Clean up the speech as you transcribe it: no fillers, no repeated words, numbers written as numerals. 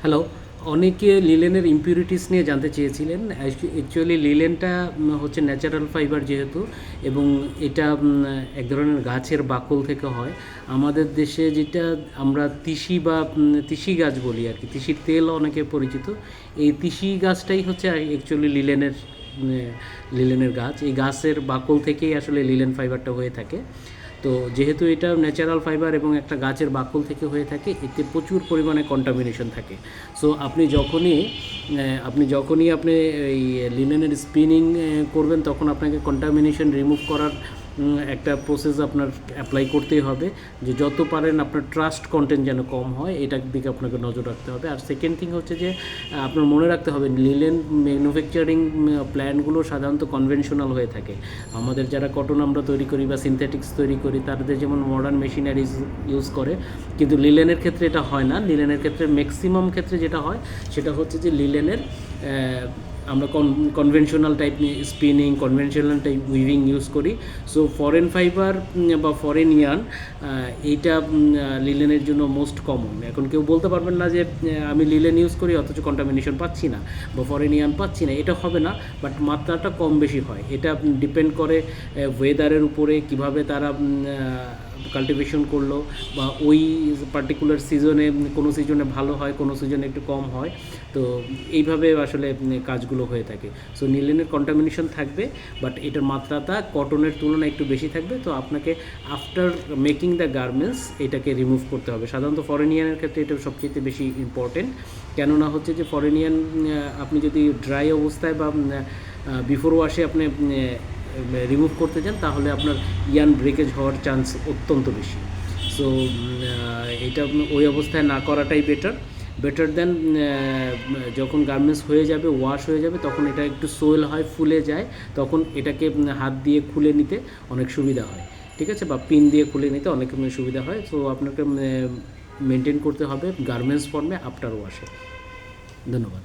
Hello, অনেকে লিলেনের ইমপিউরিটিস নিয়ে জানতে চেয়েছিলেন। অ্যাকচুয়ালি লিলেনটা হচ্ছে ন্যাচারাল ফাইবার যেহেতু, এবং এটা এক ধরনের গাছের বাকল থেকে হয়। আমাদের দেশে যেটা আমরা তিসি বা তিসি গাছ বলি আর কি, তিসির তেল অনেকে পরিচিত। এই তিসি গাছটাই হচ্ছে অ্যাকচুয়ালি লিলেনের গাছ। এই গাছের বাকল থেকেই আসলে লিলেন ফাইবারটা হয়ে থাকে। তো যেহেতু এটা ন্যাচারাল ফাইবার এবং একটা গাছের বাকল থেকে হয়ে থাকে, এতে প্রচুর পরিমাণে কন্টামিনেশন থাকে। সো আপনি যখনই এই লিনেনের স্পিনিং করবেন, তখন আপনাকে কন্টামিনেশন রিমুভ করার একটা প্রসেস আপনার অ্যাপ্লাই করতেই হবে, যে যত পারেন আপনার ট্রাস্ট কন্টেন্ট যেন কম হয়, এটার দিকে আপনাকে নজর রাখতে হবে। আর সেকেন্ড থিং হচ্ছে যে আপনার মনে রাখতে হবে লিলেন ম্যানুফ্যাকচারিং প্ল্যানগুলো সাধারণত কনভেনশনাল হয়ে থাকে। আমাদের যারা কটন আমরা তৈরি করি বা সিনথেটিক্স তৈরি করি, তাদের যেমন মডার্ন মেশিনারিজ ইউজ করে, কিন্তু লিলেনের ক্ষেত্রে এটা হয় না। লিলেনের ক্ষেত্রে ম্যাক্সিমাম ক্ষেত্রে যেটা হয় সেটা হচ্ছে যে লিলেনের আমরা conventional type spinning, conventional type weaving use করি। সো ফরেন ফাইবার বা ফরেন ইয়ার্ন, এইটা লিলেনের জন্য মোস্ট কমন। এখন কেউ বলতে পারবেন না যে আমি লিলেন ইউজ করি অথচ কন্টামিনেশন পাচ্ছি না বা ফরেন ইয়ার্ন পাচ্ছি না, এটা হবে না। বাট মাত্রাটা কম বেশি হয়, এটা ডিপেন্ড করে ওয়েদারের উপরে, কিভাবে তারা কাল্টিভেশন করলো, বা ওই পার্টিকুলার সিজনে, কোনো সিজনে ভালো হয়, কোনো সিজনে একটু কম হয়। তো এইভাবে আসলে কাজগুলো হয়ে থাকে। সো লিলেনের কন্টামিনেশন থাকবে, বাট এটার মাত্রাটা কটনের তুলনায় একটু বেশি থাকবে। তো আপনাকে আফটার মেকিং দ্য গার্মেন্টস এটাকে রিমুভ করতে হবে। সাধারণত ফরেনিয়ানের ক্ষেত্রে এটা সবচেয়ে বেশি ইম্পর্টেন্ট। কেননা হচ্ছে যে ফরেনিয়ান আপনি যদি ড্রাই অবস্থায় বা বিফোর ওয়াশে আপনি রিমুভ করতে চান, তাহলে আপনার ইয়ান ব্রেকেজ হওয়ার চান্স অত্যন্ত বেশি। সো এটা ওই অবস্থায় না করাটাই বেটার দেন যখন গার্মেন্টস হয়ে যাবে, ওয়াশ হয়ে যাবে, তখন এটা একটু সোয়েল হয়, ফুলে যায়, তখন এটাকে হাত দিয়ে খুলে নিতে অনেক সুবিধা হয়। ঠিক আছে, বা পিন দিয়ে খুলে নিতে অনেক সুবিধা হয়। সো আপনাকে মেনটেন করতে হবে গার্মেন্টস ফর্মে আফটার ওয়াশে। ধন্যবাদ।